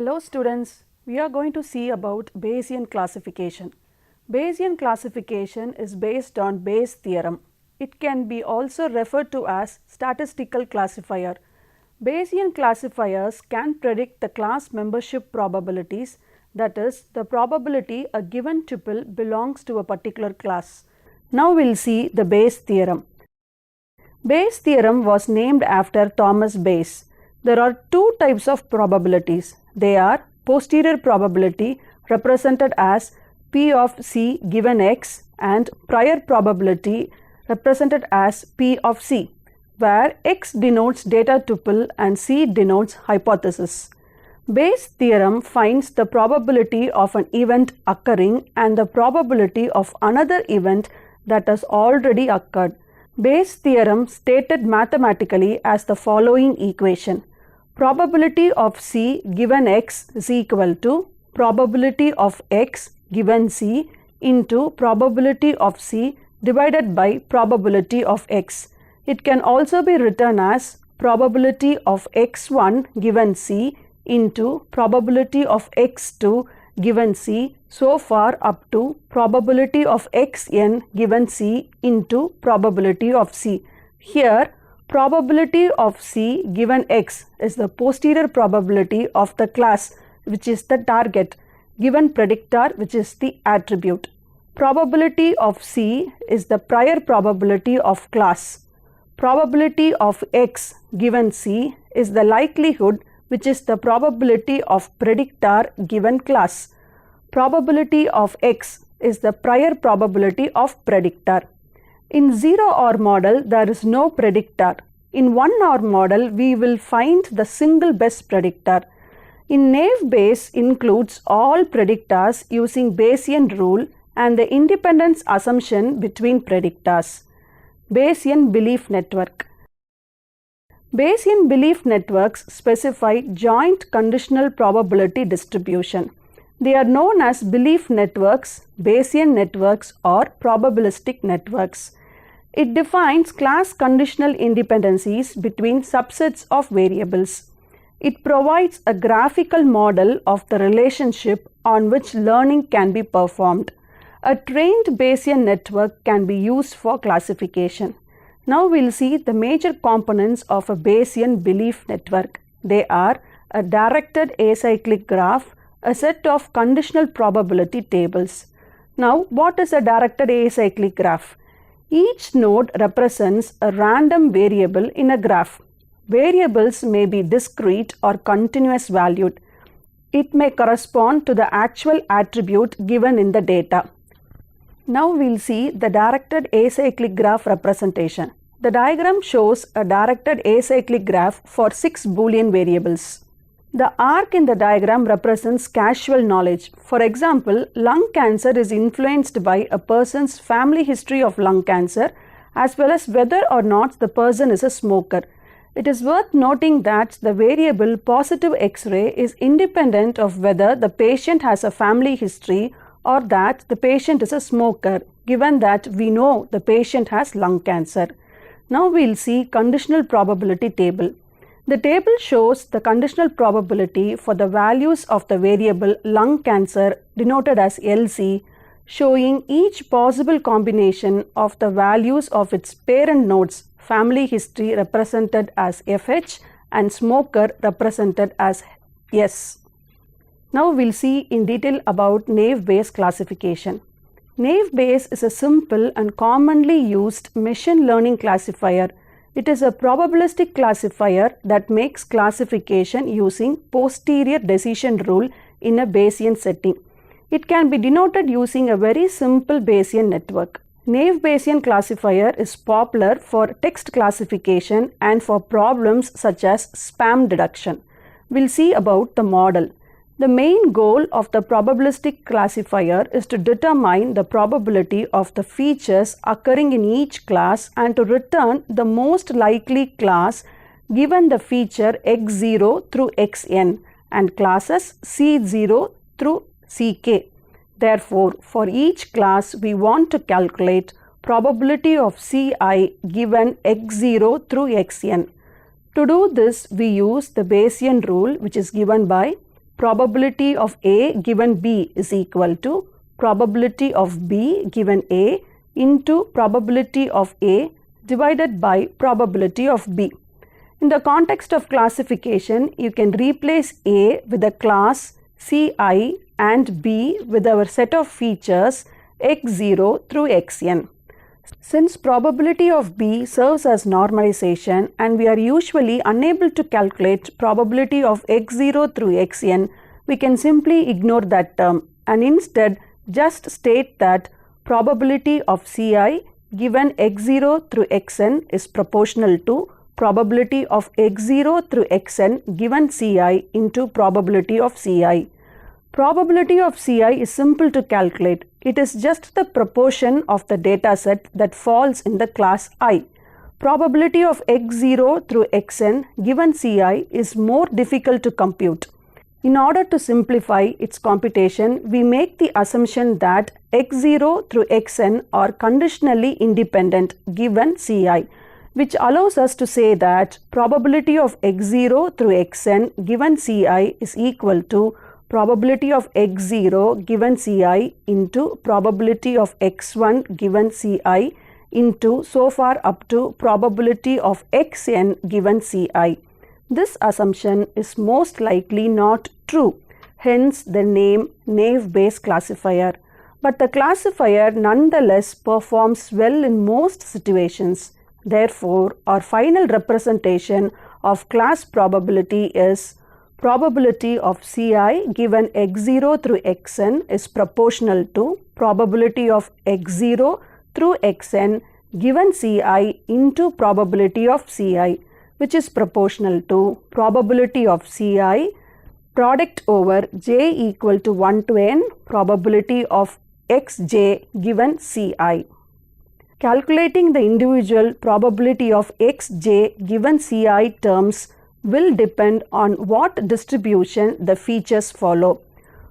Hello students, we are going to see about Bayesian classification. Bayesian classification is based on Bayes' theorem. It can be also referred to as statistical classifier. Bayesian classifiers can predict the class membership probabilities, that is, the probability a given tuple belongs to a particular class. Now we will see the Bayes' theorem. Bayes' theorem was named after Thomas Bayes. There are two types of probabilities. They are posterior probability represented as P of C given X and prior probability represented as P of C, where X denotes data tuple and C denotes hypothesis. Bayes' theorem finds the probability of an event occurring and the probability of another event that has already occurred. Bayes' theorem stated mathematically as the following equation. Probability of C given X is equal to probability of X given C into probability of C divided by probability of X. It can also be written as probability of X1 given C into probability of X2 given C so far up to probability of Xn given C into probability of C. Here, probability of C given X is the posterior probability of the class, which is the target, given predictor, which is the attribute. Probability of C is the prior probability of class. Probability of X given C is the likelihood, which is the probability of predictor given class. Probability of X is the prior probability of predictor. In 0-OR model, there is no predictor. In 1-OR model, we will find the single best predictor. In naive Bayes includes all predictors using Bayesian rule and the independence assumption between predictors. Bayesian belief network. Bayesian belief networks specify joint conditional probability distribution. They are known as belief networks, Bayesian networks, or probabilistic networks. It defines class conditional independencies between subsets of variables. It provides a graphical model of the relationship on which learning can be performed. A trained Bayesian network can be used for classification. Now we will see the major components of a Bayesian belief network. They are a directed acyclic graph, a set of conditional probability tables. Now, what is a directed acyclic graph? Each node represents a random variable in a graph. Variables may be discrete or continuous valued. It may correspond to the actual attribute given in the data. Now we will see the directed acyclic graph representation. The diagram shows a directed acyclic graph for 6 Boolean variables. The arc in the diagram represents causal knowledge. For example, lung cancer is influenced by a person's family history of lung cancer as well as whether or not the person is a smoker. It is worth noting that the variable positive X-ray is independent of whether the patient has a family history or that the patient is a smoker, given that we know the patient has lung cancer. Now we will see conditional probability table. The table shows the conditional probability for the values of the variable lung cancer denoted as LC, showing each possible combination of the values of its parent nodes, family history represented as FH and smoker represented as S. Now we will see in detail about naive Bayes classification. Naive Bayes is a simple and commonly used machine learning classifier. It is a probabilistic classifier that makes classification using posterior decision rule in a Bayesian setting. It can be denoted using a very simple Bayesian network. Naive Bayesian classifier is popular for text classification and for problems such as spam detection. We'll see about the model. The main goal of the probabilistic classifier is to determine the probability of the features occurring in each class and to return the most likely class given the feature x0 through xn and classes c0 through ck. Therefore, for each class we want to calculate probability of ci given x0 through xn. To do this, we use the Bayesian rule, which is given by probability of A given B is equal to probability of B given A into probability of A divided by probability of B. In the context of classification, you can replace A with a class Ci and B with our set of features x0 through xn. Since probability of B serves as normalization and we are usually unable to calculate probability of x0 through xn, we can simply ignore that term and instead just state that probability of Ci given x0 through xn is proportional to probability of x0 through xn given Ci into probability of Ci. Probability of Ci is simple to calculate. It is just the proportion of the data set that falls in the class I. Probability of x0 through xn given Ci is more difficult to compute. In order to simplify its computation, we make the assumption that x0 through xn are conditionally independent given Ci, which allows us to say that probability of x0 through xn given Ci is equal to probability of x0 given Ci into probability of x1 given Ci into so far up to probability of xn given Ci. This assumption is most likely not true, hence the name naive-Bayes classifier. But the classifier nonetheless performs well in most situations. Therefore, our final representation of class probability is probability of Ci given x0 through xn is proportional to probability of x0 through xn given Ci into probability of Ci, which is proportional to probability of Ci product over j equal to 1 to n probability of xj given Ci. Calculating the individual probability of xj given Ci terms will depend on what distribution the features follow.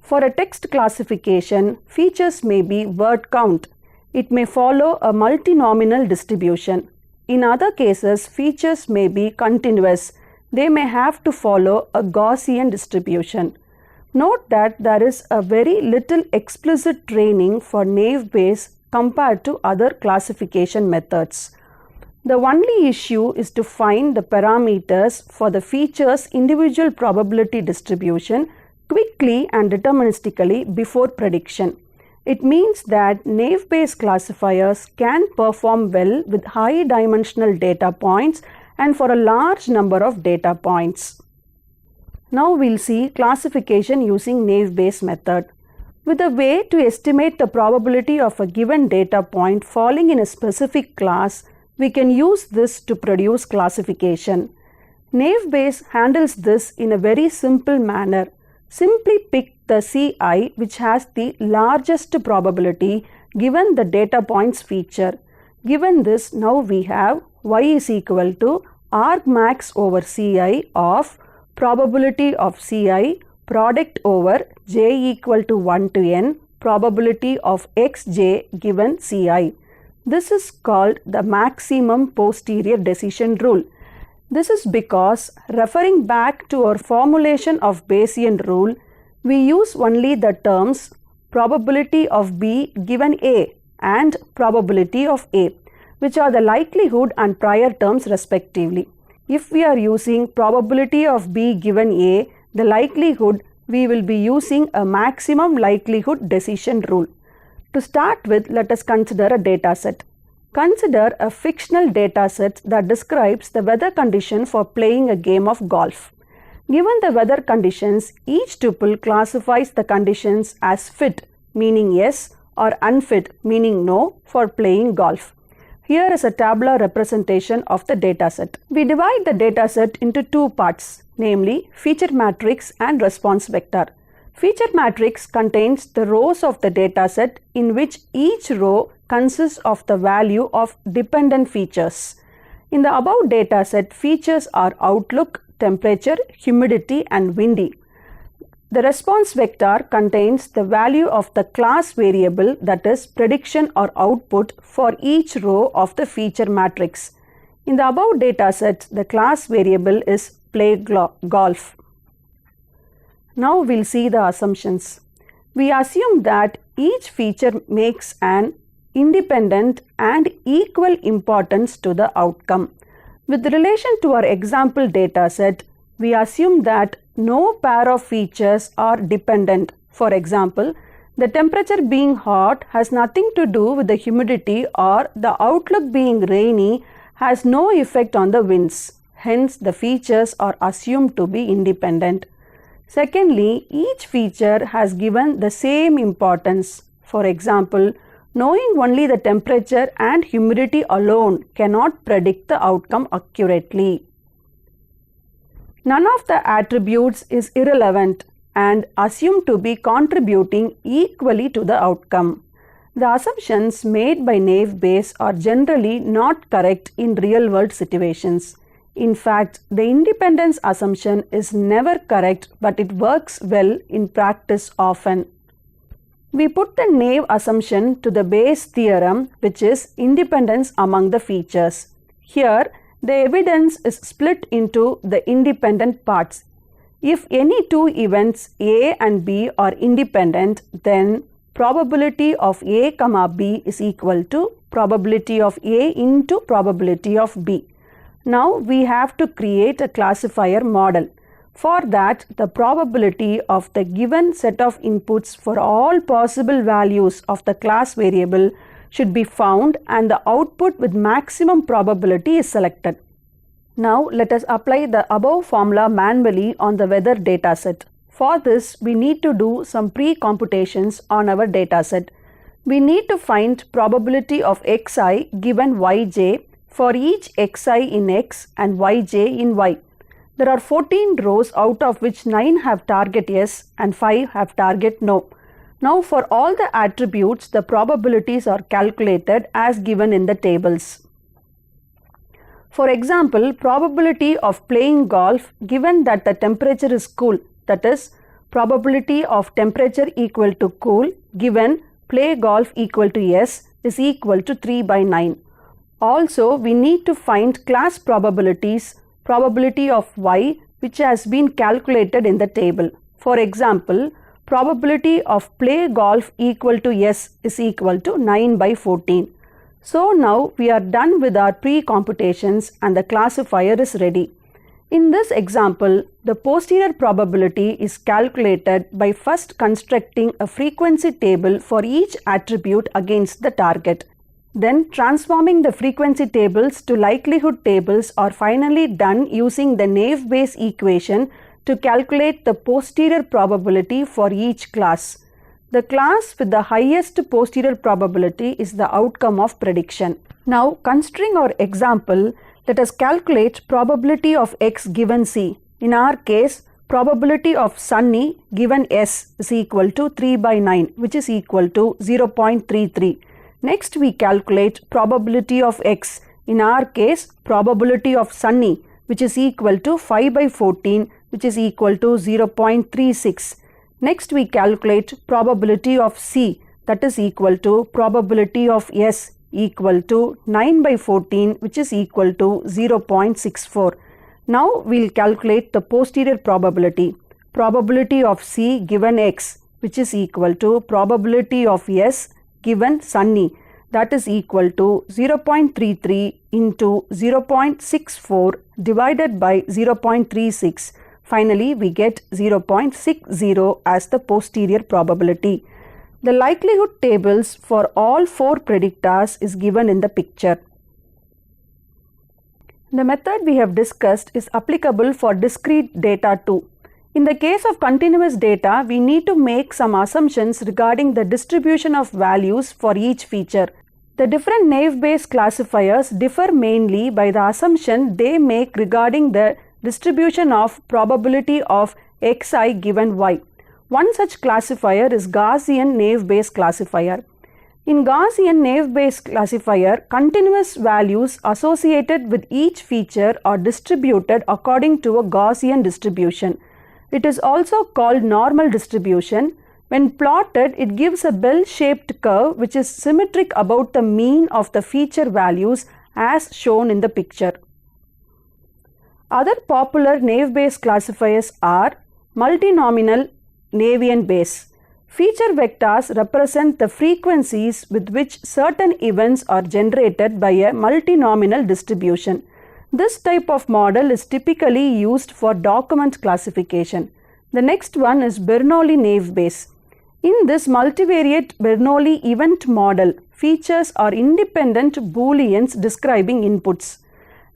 For a text classification, features may be word count. It may follow a multinomial distribution. In other cases, features may be continuous. They may have to follow a Gaussian distribution. Note that there is a very little explicit training for naive-Bayes compared to other classification methods. The only issue is to find the parameters for the feature's individual probability distribution quickly and deterministically before prediction. It means that naive-Bayes classifiers can perform well with high dimensional data points and for a large number of data points. Now we'll see classification using naive-Bayes method. With a way to estimate the probability of a given data point falling in a specific class, we can use this to produce classification. Naive-Bayes handles this in a very simple manner. Simply pick the Ci which has the largest probability given the data points feature. Given this, now we have y is equal to argmax over Ci of probability of Ci product over j equal to 1 to n probability of xj given Ci. This is called the maximum posterior decision rule. This is because, referring back to our formulation of Bayesian rule, we use only the terms probability of B given A and probability of A, which are the likelihood and prior terms respectively. If we are using probability of B given A, the likelihood, we will be using a maximum likelihood decision rule. To start with, let us consider a data set. Consider a fictional data set that describes the weather condition for playing a game of golf. Given the weather conditions, each tuple classifies the conditions as fit, meaning yes, or unfit, meaning no, for playing golf. Here is a tabular representation of the dataset. We divide the dataset into two parts, namely feature matrix and response vector. Feature matrix contains the rows of the dataset in which each row consists of the value of dependent features. In the above dataset, features are outlook, temperature, humidity, and windy. The response vector contains the value of the class variable, that is prediction or output, for each row of the feature matrix. In the above dataset, the class variable is play golf. Now we'll see the assumptions. We assume that each feature makes an independent and equal importance to the outcome. With relation to our example dataset, we assume that no pair of features are dependent. For example, the temperature being hot has nothing to do with the humidity, or the outlook being rainy has no effect on the winds. Hence, the features are assumed to be independent. Secondly, each feature has given the same importance. For example, knowing only the temperature and humidity alone cannot predict the outcome accurately. None of the attributes is irrelevant and assumed to be contributing equally to the outcome. The assumptions made by naive Bayes are generally not correct in real-world situations. In fact, the independence assumption is never correct, but it works well in practice often. We put the naive assumption to the Bayes theorem, which is independence among the features. Here, the evidence is split into the independent parts. If any two events A and B are independent, then probability of A, B is equal to probability of A into probability of B. Now we have to create a classifier model. For that, the probability of the given set of inputs for all possible values of the class variable should be found, and the output with maximum probability is selected. Now let us apply the above formula manually on the weather dataset. For this, we need to do some pre-computations on our dataset. We need to find probability of xi given yj for each xi in x and yj in y. There are 14 rows, out of which 9 have target yes and 5 have target no. Now for all the attributes, the probabilities are calculated as given in the tables. For example, probability of playing golf given that the temperature is cool, that is, probability of temperature equal to cool given play golf equal to yes is equal to 3 by 9. Also, we need to find class probabilities, probability of y, which has been calculated in the table. For example, probability of play golf equal to yes is equal to 9 by 14. So now we are done with our pre-computations and the classifier is ready. In this example, the posterior probability is calculated by first constructing a frequency table for each attribute against the target. Then transforming the frequency tables to likelihood tables are finally done using the naive Bayes equation to calculate the posterior probability for each class. The class with the highest posterior probability is the outcome of prediction. Now, considering our example, let us calculate probability of x given c. In our case, probability of sunny given s is equal to 3 by 9, which is equal to 0.33. Next, we calculate probability of x. In our case, probability of sunny, which is equal to 5 by 14, which is equal to 0.36. Next, we calculate probability of c, that is equal to probability of s equal to 9 by 14, which is equal to 0.64. Now, we'll calculate the posterior probability. Probability of c given x, which is equal to probability of s given sunny, that is equal to 0.33 into 0.64 divided by 0.36. Finally, we get 0.60 as the posterior probability. The likelihood tables for all 4 predictors is given in the picture. The method we have discussed is applicable for discrete data too. In the case of continuous data, we need to make some assumptions regarding the distribution of values for each feature. The different naive Bayes classifiers differ mainly by the assumption they make regarding the distribution of probability of xi given y. One such classifier is Gaussian naive Bayes classifier. In Gaussian naive Bayes classifier, continuous values associated with each feature are distributed according to a Gaussian distribution. It is also called normal distribution. When plotted, it gives a bell-shaped curve which is symmetric about the mean of the feature values as shown in the picture. Other popular naive Bayes classifiers are Multinomial Navier Bayes. Feature vectors represent the frequencies with which certain events are generated by a multinomial distribution. This type of model is typically used for document classification. The next one is Bernoulli-Navier Bayes. In this multivariate Bernoulli event model, features are independent Booleans describing inputs.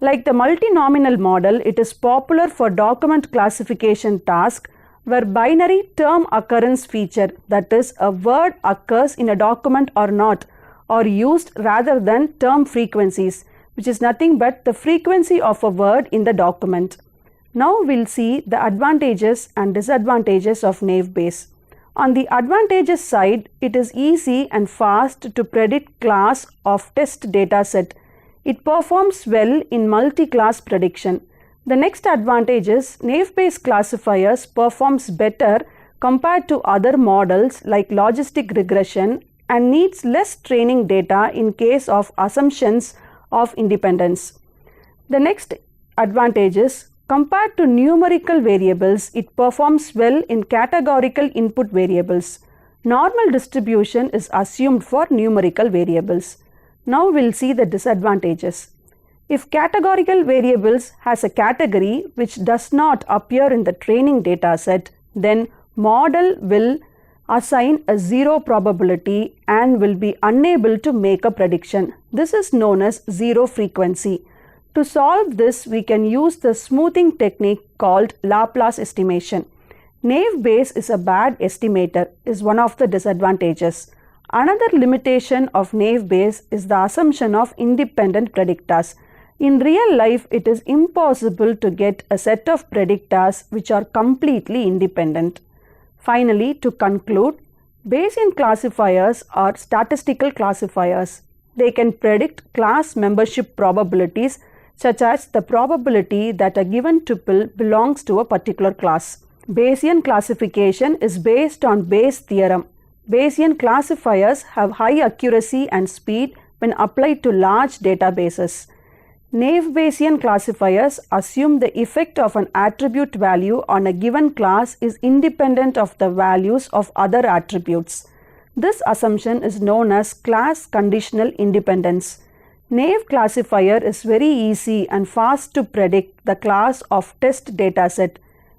Like the multinomial model, it is popular for document classification tasks where binary term occurrence feature, that is, a word occurs in a document or not, are used rather than term frequencies, which is nothing but the frequency of a word in the document. Now we'll see the advantages and disadvantages of Navier Bayes. On the advantages side, it is easy and fast to predict class of test dataset. It performs well in multi-class prediction. The next advantage is Navier Bayes classifiers performs better compared to other models like logistic regression and needs less training data in case of assumptions of independence. The next advantage is compared to numerical variables, it performs well in categorical input variables. Normal distribution is assumed for numerical variables. Now we'll see the disadvantages. If categorical variables has a category which does not appear in the training data set, then model will assign a zero probability and will be unable to make a prediction. This is known as zero frequency. To solve this, we can use the smoothing technique called Laplace estimation. Navier Bayes is a bad estimator is one of the disadvantages. Another limitation of Navier Bayes is the assumption of independent predictors. In real life, it is impossible to get a set of predictors which are completely independent. Finally, to conclude, Bayesian classifiers are statistical classifiers. They can predict class membership probabilities such as the probability that a given tuple belongs to a particular class. Bayesian classification is based on Bayes' theorem. Bayesian classifiers have high accuracy and speed when applied to large databases. Naive Bayesian classifiers assume the effect of an attribute value on a given class is independent of the values of other attributes. This assumption is known as class conditional independence. Naive classifier is very easy and fast to predict the class of test dataset.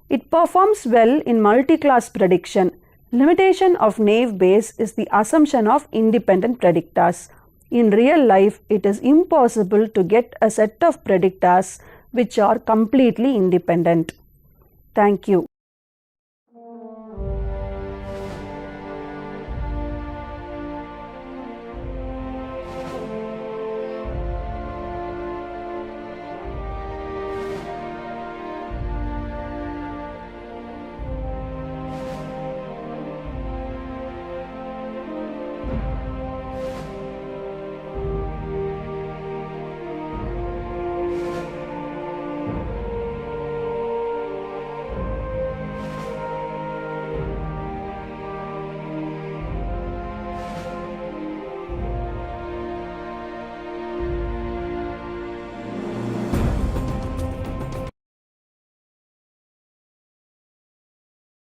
It performs well in multi-class prediction. Limitation of Naive Bayes is the assumption of independent predictors. In real life, it is impossible to get a set of predictors which are completely independent. Thank you.